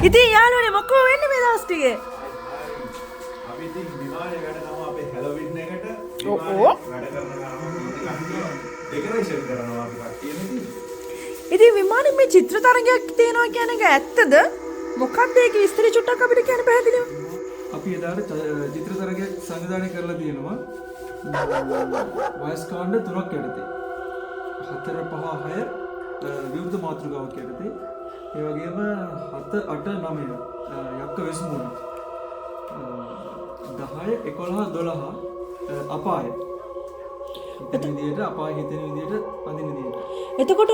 ඉතින් යාළුවනේ මොකෝ වෙන්නේ මේ දවස් ටිකේ? අපි ඉතින් විමානයකට තමයි අපේ හැලොවින් එකට වැඩ කරන ඩෙකරේෂන් කරනවා අපි කට්ටියනේ. ඉතින් විමානේ මේ චිත්‍ර තරගයක් තියෙනවා කියන එක ඇත්තද? මොකක්ද ඒක විස්තර චුට්ටක් අපිට කියන්න පැහැදිලිව? අපි එදාට චිත්‍ර තරගයක් සංවිධානය කරලා තියෙනවා. වයස් කාණ්ඩ 3ක් යටතේ. 4 5 6 විරුද්ධ මාතෘකාවක් යටතේ. ඒ වගේම 7 8 9 යක්ක වෙස්මුණ. 10 11 12 අපාය. හිතෙන විදියට අපාය හිතෙන විදියට අඳින විදියට. එතකොට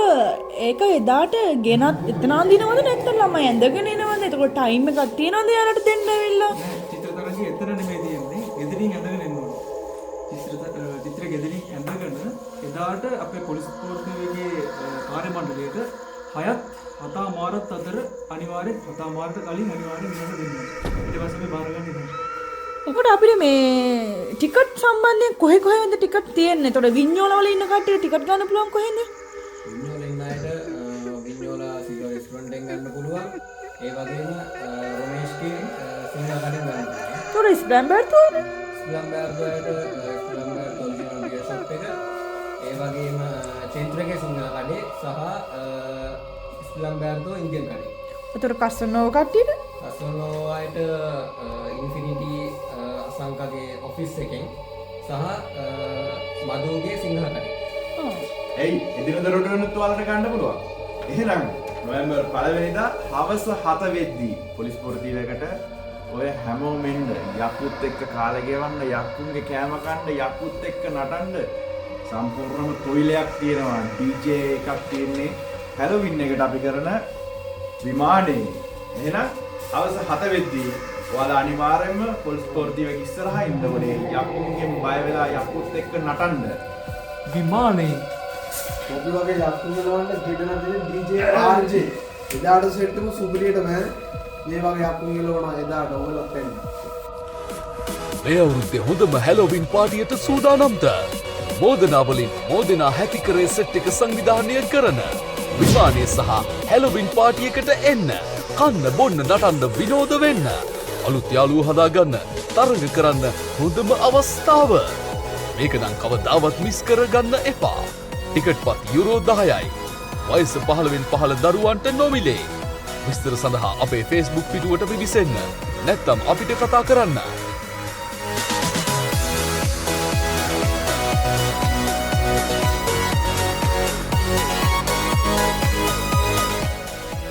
ඒක එදාට ගෙනත් එතන අඳිනවද නැත්නම් ළමයි ඇඳගෙන එනවද? එතකොට ටයිම් එකක් තියනවද යාළුවට දෙන්න ඇවිල්ලා? නෑ චිත්‍ර තරගයේ එතන නෙමෙයි තියෙන්නේ. ගෙදරින් ඇඳගෙන එන්න ඕනේ. චිත්‍ර ගෙදරින් ඇඳගෙන එදාට අපේ පොලිස් ස්පෝර්ට්සයේ කාර්ය මණ්ඩලයට 6ත් 7 මාරත් අතර අනිවාර්යෙන් 7 මාරට කලින් අනිවාර්යෙන් මෙහෙම දෙන්න. ඊට පස්සේ මේ බාර ගන්න ඉතින්. එතකොට අපිට මේ ටිකට් සම්බන්ධයෙන් කොහෙන්ද ටිකට් තියෙන්නේ? එතකොට විඤ්ඤෝල වල ඉන්න කට්ටියට ටිකට් ගන්න පුළුවන් කොහෙන්ද? විඤ්ඤෝල ඉන්න අයට විඤ්ඤෝල සිල්වා රෙස්ටුරන්ට් එකෙන් ගන්න පුළුවන්. ඒ වගේම රොමේෂ්ගේ සිංහල කඩෙන් ගන්න පුළුවන්. එතකොට ඉස්ලාම්බර්තු ඉස්ලාම්බර්ගයට ඉස්ලාම්බර්ග් ඔරිජිනල් බියර් ෂොප් එක. ඒ වගේම චෙන්ත්‍රගේ සිංහල කඩේ සහ ඉස්ලාම්බර්ග් ඉන්දියන් කඩේ. එතකොට කස්ටමර් කට්ටියට කස්ටමර් අයට ඉන්ෆිනිටි අසංකගේ ඔෆිස් එකෙන් සහ මදුගේ සිංහල කඩේ. එයි එදිනද රොටුනුත් ඔයාලට ගන්න පුළුවන්. එහෙනම් නොවැම්බර් 1 වෙනිදා හවස 7 වෙද්දී පොලිස් පොරදීවකට ඔය හැමෝම එන්න යක්කුත් එක්ක කාලේ ගෙවන්න යක්කුන්ගේ කෑම කන්න යක්කුත් එක්ක නටන්න සම්පූර්ණම තොইলයක් තියෙනවා. DJ එකක් තියෙන්නේ හැලොවින් එකට අපි කරන විමානේ. එහෙනම් හවස 7 වෙද්දී ඔයාලා අනිවාර්යයෙන්ම පොලිස් පොරදීවක ඉස්සරහා ඉන්න ඕනේ. යක්කුන්ගෙන් බය වෙලා යක්කුත් එක්ක නටන්න. විමානේ කොපි වගේ යක්කුන් ගලවන්න ක්‍රීඩන දෙන DJ RJ එදාට සෙට්ටම සුපිරියට බෑ මේ වගේ යක්කුන් ගලවන එදාට ඔයගොල්ලෝ එන්න මේ අවුරුද්දේ හොඳම හැලොවින් පාටියට සූදානම්ද මෝදනාවලින් මෝදනා හැකිකරේ සෙට් එක සංවිධානය කරන විමානය සහ හැලොවින් පාටියකට එන්න කන්න බොන්න නටන්න විනෝද වෙන්න අලුත් යාළුවෝ හදාගන්න තරඟ කරන්න හොඳම අවස්ථාව මේක නම් කවදාවත් මිස් කරගන්න එපා. ටිකට් පත් යුරෝ 10යි. වයස 15 පහළ දරුවන්ට නොමිලේ. විස්තර සඳහා අපේ Facebook පිටුවට පිවිසෙන්න. නැත්නම් අපිට කතා කරන්න.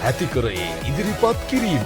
ඇතිකරේ ඉදිරිපත් කිරීම